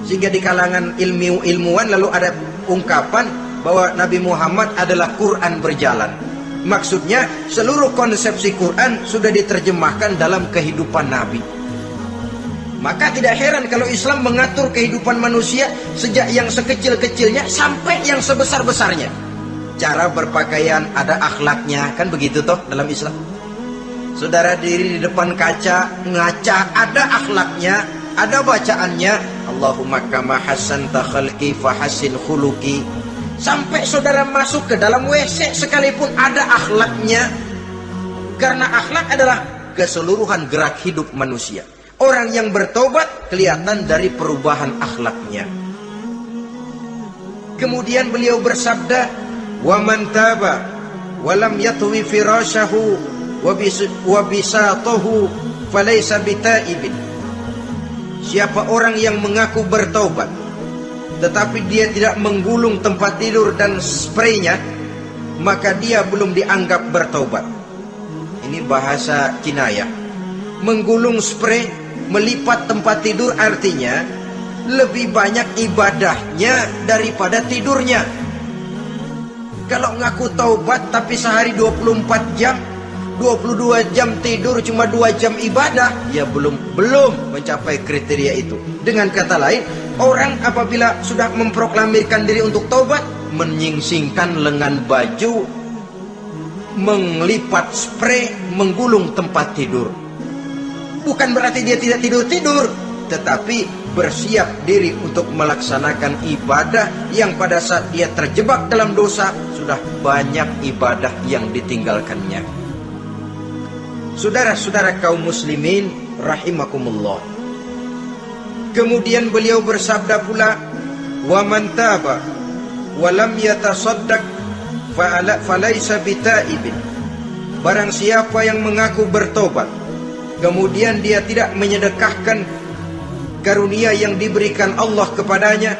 Sehingga di kalangan ilmuwan lalu ada ungkapan bahwa Nabi Muhammad adalah Quran berjalan. Maksudnya seluruh konsepsi Quran sudah diterjemahkan dalam kehidupan Nabi. Maka tidak heran kalau Islam mengatur kehidupan manusia sejak yang sekecil-kecilnya sampai yang sebesar-besarnya. Cara berpakaian ada akhlaknya, kan begitu toh dalam Islam. Saudara diri di depan kaca, ngaca, ada akhlaknya, ada bacaannya. Allahumma kama hasanta khalqi fahassin khuluqi. Sampai saudara masuk ke dalam WC sekalipun ada akhlaknya. Karena akhlak adalah keseluruhan gerak hidup manusia. Orang yang bertobat kelihatan dari perubahan akhlaknya. Kemudian beliau bersabda, wa man taba wa lam yatwi firashahu wa bisatahu falaysa bitaibin. Siapa orang yang mengaku bertaubat tetapi dia tidak menggulung tempat tidur dan spraynya, maka dia belum dianggap bertaubat. Ini bahasa kinayah. Menggulung spray, melipat tempat tidur artinya lebih banyak ibadahnya daripada tidurnya. Kalau ngaku taubat tapi sehari 24 jam, 22 jam tidur, cuma 2 jam ibadah, ya belum mencapai kriteria itu. Dengan kata lain, orang apabila sudah memproklamirkan diri untuk taubat, menyingsingkan lengan baju, melipat spray, menggulung tempat tidur. Bukan berarti dia tidak tidur-tidur, tetapi bersiap diri untuk melaksanakan ibadah yang pada saat dia terjebak dalam dosa, sudah banyak ibadah yang ditinggalkannya. Saudara-saudara kaum muslimin rahimakumullah. Kemudian beliau bersabda pula, wa man taba wa lam yatasaddaq falaysa bitaibin. Barang siapa yang mengaku bertobat kemudian dia tidak menyedekahkan karunia yang diberikan Allah kepadanya,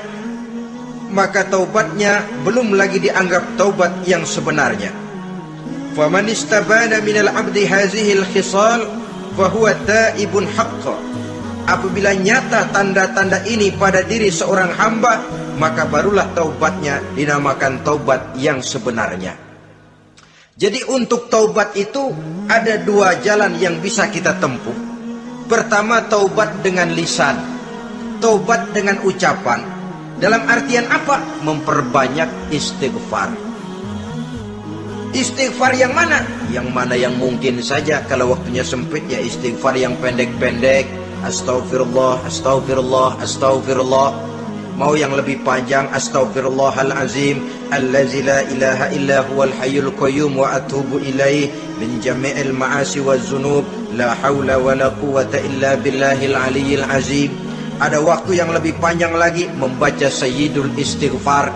maka taubatnya belum lagi dianggap taubat yang sebenarnya. Faman istabana minal abdi hazihil khisal fahuwa taibun haqqa. Apabila nyata tanda-tanda ini pada diri seorang hamba, maka barulah taubatnya dinamakan taubat yang sebenarnya. Jadi untuk taubat itu ada 2 jalan yang bisa kita tempuh. Pertama, taubat dengan lisan, taubat dengan ucapan. Dalam artian apa? Memperbanyak istighfar. Istighfar yang mana? Yang mana yang mungkin saja. Kalau waktunya sempit, ya istighfar yang pendek-pendek. Astaghfirullah, astaghfirullah, astaghfirullah. Mau yang lebih panjang, astaghfirullahalazim allazi la ilaha illa huwal hayyul qayyum wa atubu ilaih min jami'il ma'asi waz zunub la haula wala quwwata illa billahil aliyyil azim. Ada waktu yang lebih panjang lagi, membaca sayyidul istighfar.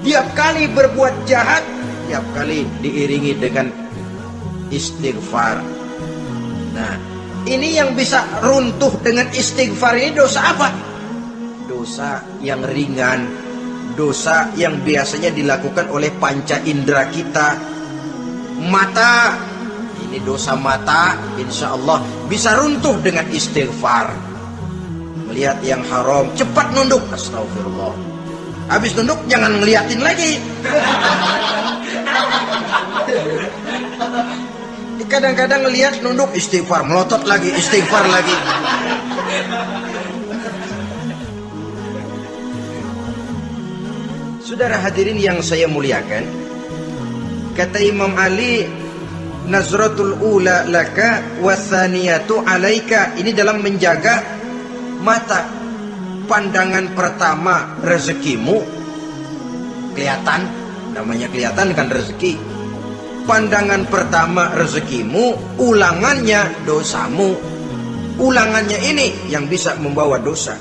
Tiap kali berbuat jahat, tiap kali diiringi dengan istighfar. Nah, ini yang bisa runtuh dengan istighfar ini dosa apa? Dosa yang ringan, dosa yang biasanya dilakukan oleh panca indera kita. Mata, ini dosa mata, insya Allah bisa runtuh dengan istighfar. Melihat yang haram, cepat nunduk, astagfirullah. Habis nunduk jangan ngeliatin lagi. Kadang-kadang ngelihat nunduk, istighfar, melotot lagi, istighfar lagi. Saudara hadirin yang saya muliakan, Kata Imam Ali, nazratul ula laka wathaniyatu alaika. Ini dalam menjaga mata. Pandangan pertama rezekimu, kelihatan, namanya kelihatan kan rezeki. Pandangan pertama rezekimu, ulangannya dosamu. Ulangannya ini yang bisa membawa dosa.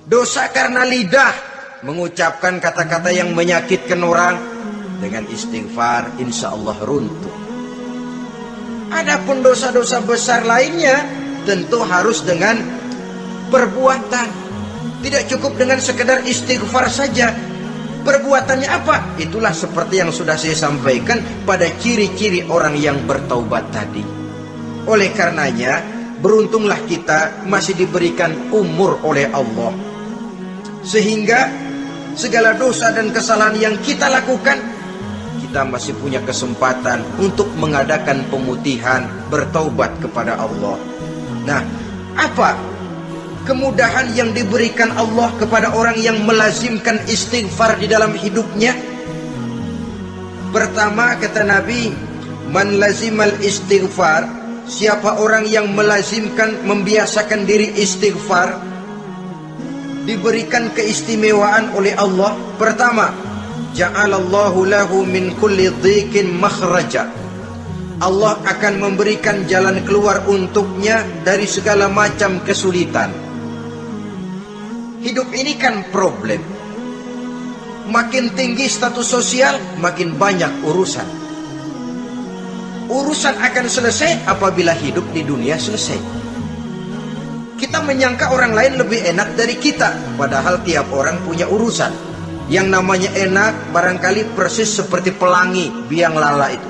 Dosa karena lidah, mengucapkan kata-kata yang menyakitkan orang. Dengan istighfar, insya Allah runtuh. Adapun dosa-dosa besar lainnya, tentu harus dengan perbuatan. Tidak cukup dengan sekedar istighfar saja. Perbuatannya apa? Itulah seperti yang sudah saya sampaikan pada ciri-ciri orang yang bertaubat tadi. Oleh karenanya, beruntunglah kita masih diberikan umur oleh Allah. Sehingga segala dosa dan kesalahan yang kita lakukan, kita masih punya kesempatan untuk mengadakan pemutihan, bertaubat kepada Allah. Nah, apa kemudahan yang diberikan Allah kepada orang yang melazimkan istighfar di dalam hidupnya? Pertama, kata Nabi, man lazimal istighfar, siapa orang yang melazimkan, membiasakan diri istighfar, diberikan keistimewaan oleh Allah. Pertama, ja'alallahu lahu min kulli dhiqin makhraja. Allah akan memberikan jalan keluar untuknya dari segala macam kesulitan. Hidup ini kan problem. Makin tinggi status sosial, makin banyak urusan. Urusan akan selesai apabila hidup di dunia selesai. Kita menyangka orang lain lebih enak dari kita, padahal tiap orang punya urusan. Yang namanya enak barangkali persis seperti pelangi biang lala itu.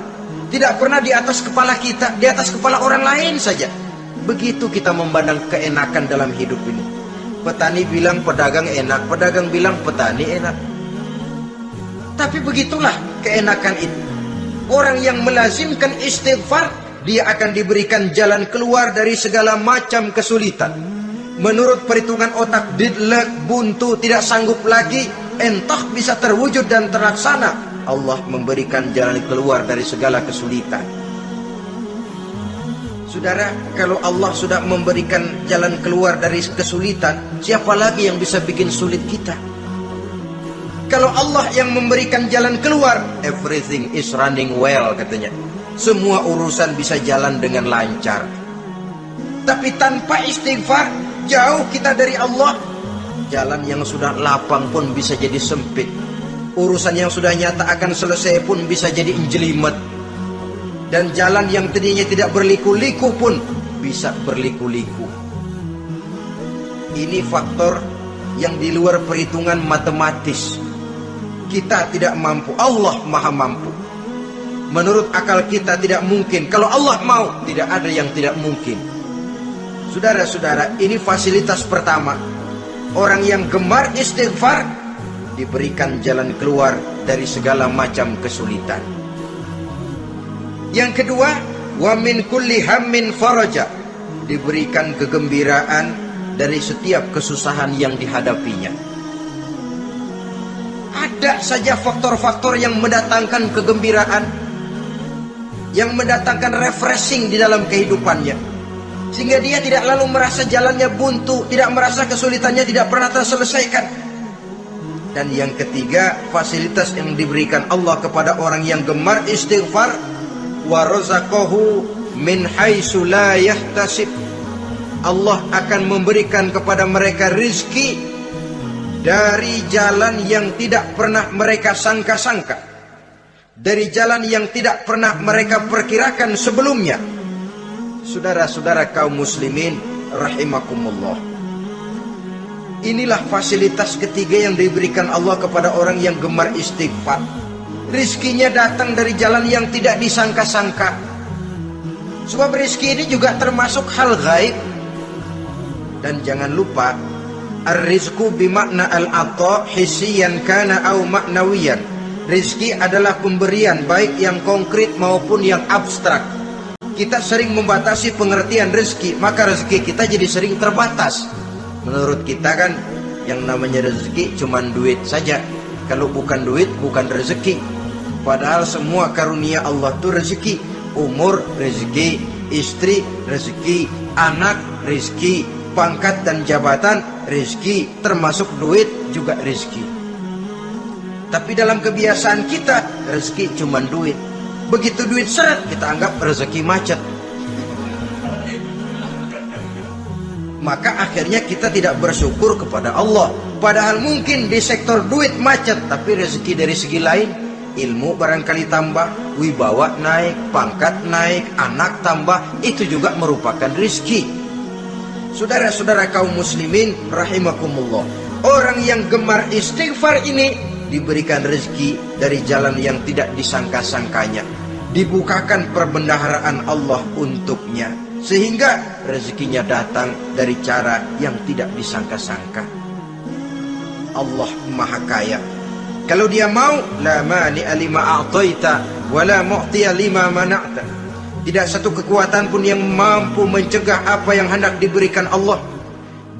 Tidak pernah di atas kepala kita, di atas kepala orang lain saja. Begitu kita memandang keenakan dalam hidup ini. Petani bilang pedagang enak, pedagang bilang petani enak. Tapi begitulah keenakan itu. Orang yang melazimkan istighfar, dia akan diberikan jalan keluar dari segala macam kesulitan. Menurut perhitungan otak, didlek, buntu, tidak sanggup lagi, entah bisa terwujud dan terlaksana. Allah memberikan jalan keluar dari segala kesulitan. Saudara, kalau Allah sudah memberikan jalan keluar dari kesulitan, siapa lagi yang bisa bikin sulit kita? Kalau Allah yang memberikan jalan keluar, everything is running well katanya. Semua urusan bisa jalan dengan lancar. Tapi tanpa istighfar, jauh kita dari Allah. Jalan yang sudah lapang pun bisa jadi sempit. Urusan yang sudah nyata akan selesai pun bisa jadi jelimet. Dan jalan yang tadinya tidak berliku-liku pun bisa berliku-liku. Ini faktor yang di luar perhitungan matematis. Kita tidak mampu, Allah maha mampu. Menurut akal kita tidak mungkin. Kalau Allah mau, tidak ada yang tidak mungkin. Saudara-saudara, ini fasilitas pertama. Orang yang gemar istighfar diberikan jalan keluar dari segala macam kesulitan. Yang kedua, wa min kulli hammin faraja, diberikan kegembiraan dari setiap kesusahan yang dihadapinya. Ada saja faktor-faktor yang mendatangkan kegembiraan, yang mendatangkan refreshing di dalam kehidupannya, sehingga dia tidak lalu merasa jalannya buntu, tidak merasa kesulitannya tidak pernah terselesaikan. Dan yang ketiga, fasilitas yang diberikan Allah kepada orang yang gemar istighfar, wa razaqahu min haitsu la yahtasib. Allah akan memberikan kepada mereka rizki dari jalan yang tidak pernah mereka sangka-sangka, dari jalan yang tidak pernah mereka perkirakan sebelumnya. Saudara-saudara kaum muslimin rahimakumullah, inilah fasilitas ketiga yang diberikan Allah kepada orang yang gemar istighfar. Rizkinya datang dari jalan yang tidak disangka-sangka. Sebab rizki ini juga termasuk hal gaib. Dan jangan lupa, ar-rizku bimakna al-ata hissiyan kana au maknawiyan. Rizki adalah pemberian, baik yang konkret maupun yang abstrak. Kita sering membatasi pengertian rezeki, maka rezeki kita jadi sering terbatas. Menurut kita kan yang namanya rezeki cuma duit saja. Kalau bukan duit, bukan rezeki. Padahal semua karunia Allah itu rezeki. Umur, rezeki. Istri, rezeki. Anak, rezeki. Pangkat dan jabatan, rezeki. Termasuk duit juga rezeki. Tapi dalam kebiasaan kita, rezeki cuma duit. Begitu duit seret, kita anggap rezeki macet. Maka akhirnya kita tidak bersyukur kepada Allah. Padahal mungkin di sektor duit macet, tapi rezeki dari segi lain, ilmu barangkali tambah, wibawa naik, pangkat naik, anak tambah, itu juga merupakan rezeki. Saudara-saudara kaum muslimin rahimakumullah, orang yang gemar istighfar ini diberikan rezeki dari jalan yang tidak disangka-sangkanya, dibukakan perbendaharaan Allah untuknya, sehingga rezekinya datang dari cara yang tidak disangka-sangka. Allah Maha Kaya. Kalau dia mau, la mani'a lima a'taita wa la mu'tiya lima mana'ta. Tidak satu kekuatan pun yang mampu mencegah apa yang hendak diberikan Allah,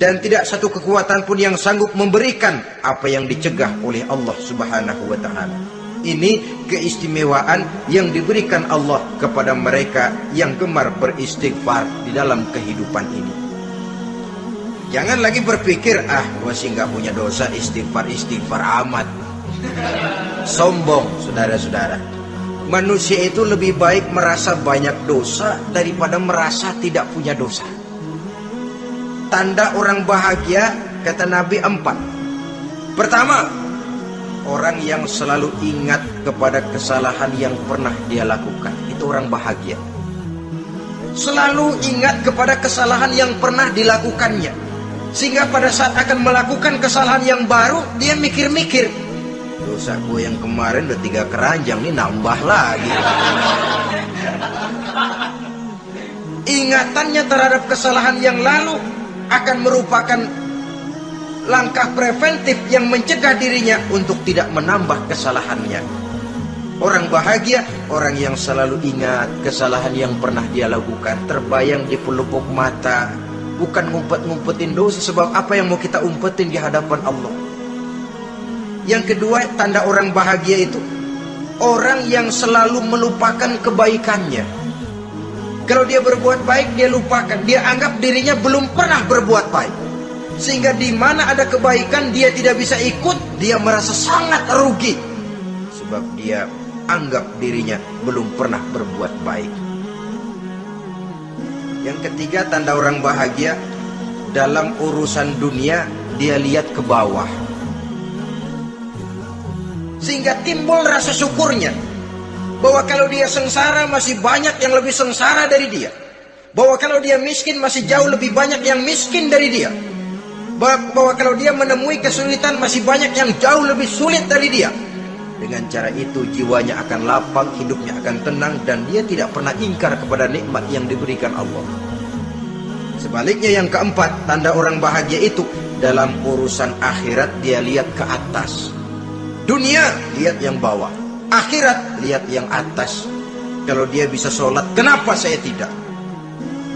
dan tidak satu kekuatan pun yang sanggup memberikan apa yang dicegah oleh Allah Subhanahu wa taala. Ini keistimewaan yang diberikan Allah kepada mereka yang gemar beristighfar di dalam kehidupan ini. Jangan lagi berpikir, gua sih nggak punya dosa, istighfar amat. Sombong, saudara-saudara. Manusia itu lebih baik merasa banyak dosa daripada merasa tidak punya dosa. Tanda orang bahagia, kata Nabi, 4. Pertama, orang yang selalu ingat kepada kesalahan yang pernah dia lakukan. Itu orang bahagia. Selalu ingat kepada kesalahan yang pernah dilakukannya, sehingga pada saat akan melakukan kesalahan yang baru, dia mikir-mikir, dosa gue yang kemarin udah 3 keranjang, nih nambah lagi. Ingatannya terhadap kesalahan yang lalu akan merupakan langkah preventif yang mencegah dirinya untuk tidak menambah kesalahannya. Orang bahagia, orang yang selalu ingat kesalahan yang pernah dia lakukan, terbayang di pelupuk mata, bukan ngumpet-ngumpetin dosa. Sebab apa yang mau kita umpetin di hadapan Allah? Yang kedua, tanda orang bahagia itu orang yang selalu melupakan kebaikannya. Kalau dia berbuat baik, dia lupakan. Dia anggap dirinya belum pernah berbuat baik, sehingga di mana ada kebaikan dia tidak bisa ikut. Dia merasa sangat rugi, sebab dia anggap dirinya belum pernah berbuat baik. Yang ketiga, tanda orang bahagia, dalam urusan dunia dia lihat ke bawah, sehingga timbul rasa syukurnya, bahwa kalau dia sengsara masih banyak yang lebih sengsara dari dia, bahwa kalau dia miskin masih jauh lebih banyak yang miskin dari dia, bahwa kalau dia menemui kesulitan masih banyak yang jauh lebih sulit dari dia. Dengan cara itu jiwanya akan lapang, hidupnya akan tenang, dan dia tidak pernah ingkar kepada nikmat yang diberikan Allah. Sebaliknya, yang keempat, tanda orang bahagia itu dalam urusan akhirat dia lihat ke atas. Dunia lihat yang bawah, akhirat lihat yang atas. Kalau dia bisa sholat, kenapa saya tidak?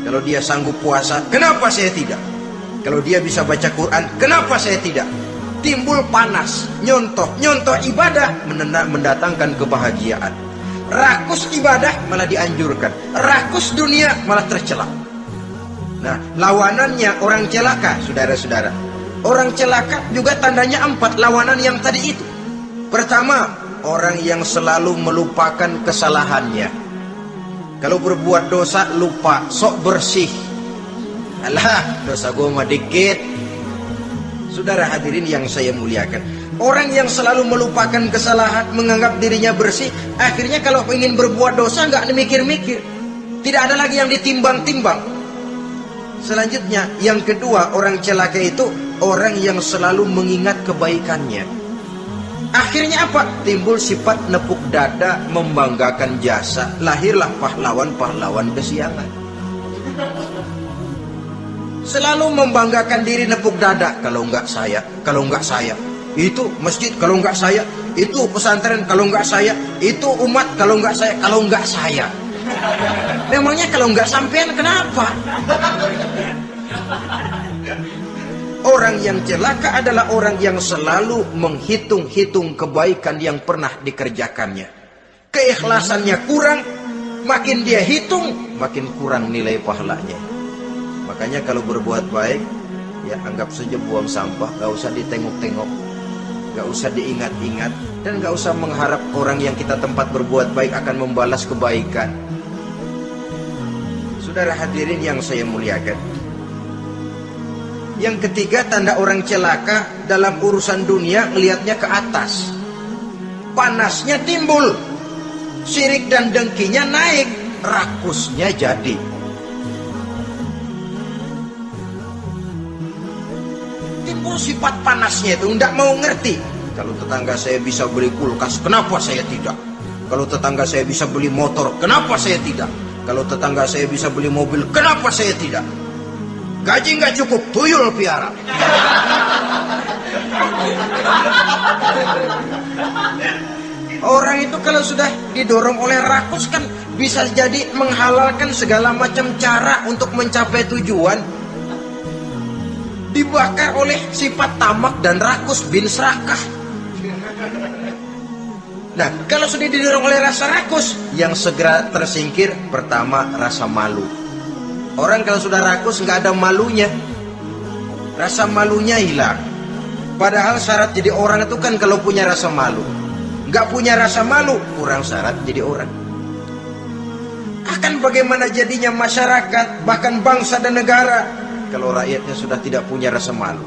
Kalau dia sanggup puasa, kenapa saya tidak? Kalau dia bisa baca Quran, kenapa saya tidak? Timbul panas, nyontoh ibadah mendatangkan kebahagiaan. Rakus ibadah malah dianjurkan, rakus dunia malah tercela. Nah, lawanannya orang celaka, saudara-saudara. Orang celaka juga tandanya 4, lawanan yang tadi itu. Pertama, orang yang selalu melupakan kesalahannya. Kalau berbuat dosa lupa, sok bersih. Alah, dosa gue mah dikit. Saudara hadirin yang saya muliakan, orang yang selalu melupakan kesalahan, menganggap dirinya bersih, akhirnya kalau ingin berbuat dosa nggak mikir-mikir, tidak ada lagi yang ditimbang-timbang. Selanjutnya, yang kedua, orang celaka itu orang yang selalu mengingat kebaikannya. Akhirnya apa? Timbul sifat nepuk dada, membanggakan jasa, lahirlah pahlawan-pahlawan kesiangan. Selalu membanggakan diri, nepuk dada, kalau enggak saya, itu masjid, kalau enggak saya, itu pesantren, kalau enggak saya, itu umat, kalau enggak saya. Memangnya kalau enggak sampean kenapa? Orang yang celaka adalah orang yang selalu menghitung-hitung kebaikan yang pernah dikerjakannya. keikhlasannya kurang, makin dia hitung, makin kurang nilai pahalanya. Makanya kalau berbuat baik, ya anggap saja buang sampah, gak usah ditengok-tengok, gak usah diingat-ingat, dan gak usah mengharap orang yang kita tempat berbuat baik akan membalas kebaikan. Saudara hadirin yang saya muliakan, yang ketiga, tanda orang celaka dalam urusan dunia, ngelihatnya ke atas, panasnya timbul, syirik dan dengkinya naik, rakusnya jadi. Timbul sifat panasnya itu, tidak mau ngerti. Kalau tetangga saya bisa beli kulkas, kenapa saya tidak? Kalau tetangga saya bisa beli motor, kenapa saya tidak? Kalau tetangga saya bisa beli mobil, kenapa saya tidak? Gaji nggak cukup, tuyul piara. Orang itu kalau sudah didorong oleh rakus kan bisa jadi menghalalkan segala macam cara untuk mencapai tujuan. Dibakar oleh sifat tamak dan rakus bin serakah. Nah, kalau sudah didorong oleh rasa rakus, yang segera tersingkir pertama rasa malu. Orang kalau sudah rakus nggak ada malunya, rasa malunya hilang. Padahal syarat jadi orang itu kan kalau punya rasa malu. Nggak punya rasa malu, kurang syarat jadi orang. Akan bagaimana jadinya masyarakat, bahkan bangsa dan negara, kalau rakyatnya sudah tidak punya rasa malu.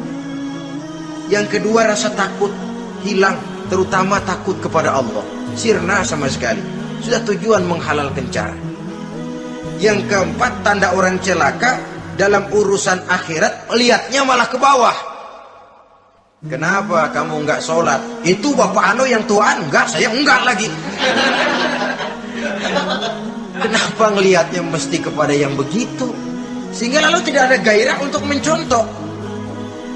Yang kedua, rasa takut hilang, terutama takut kepada Allah. Sirna sama sekali, sudah tujuan menghalalkan cara. Yang keempat, tanda orang celaka dalam urusan akhirat, lihatnya malah ke bawah. Kenapa kamu nggak sholat? Itu bapak anu yang tuaan, enggak, saya enggak lagi. Kenapa ngelihatnya mesti kepada yang begitu? Sehingga lalu tidak ada gairah untuk mencontoh.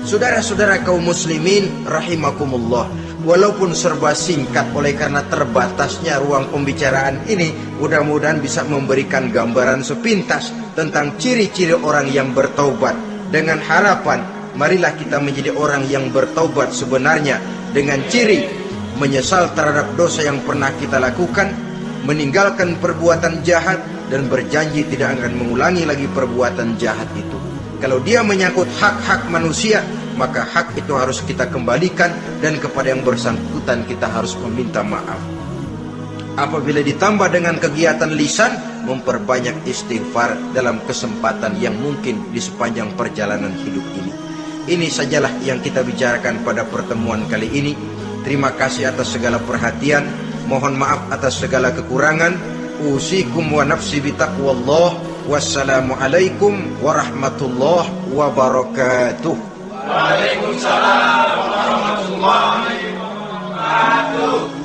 Saudara-saudara kaum muslimin rahimakumullah, walaupun serba singkat oleh karena terbatasnya ruang pembicaraan ini, mudah-mudahan bisa memberikan gambaran sepintas tentang ciri-ciri orang yang bertaubat. Dengan harapan, marilah kita menjadi orang yang bertaubat sebenarnya, dengan ciri menyesal terhadap dosa yang pernah kita lakukan, meninggalkan perbuatan jahat, dan berjanji tidak akan mengulangi lagi perbuatan jahat itu. Kalau dia menyangkut hak-hak manusia, maka hak itu harus kita kembalikan, dan kepada yang bersangkutan kita harus meminta maaf. Apabila ditambah dengan kegiatan lisan, memperbanyak istighfar dalam kesempatan yang mungkin di sepanjang perjalanan hidup ini. Ini sajalah yang kita bicarakan pada pertemuan kali ini. Terima kasih atas segala perhatian, mohon maaf atas segala kekurangan. Usikum wa nafsi bitaqwallah. Wassalamualaikum warahmatullahi wabarakatuh. Waalaikumsalam warahmatullahi wabarakatuh.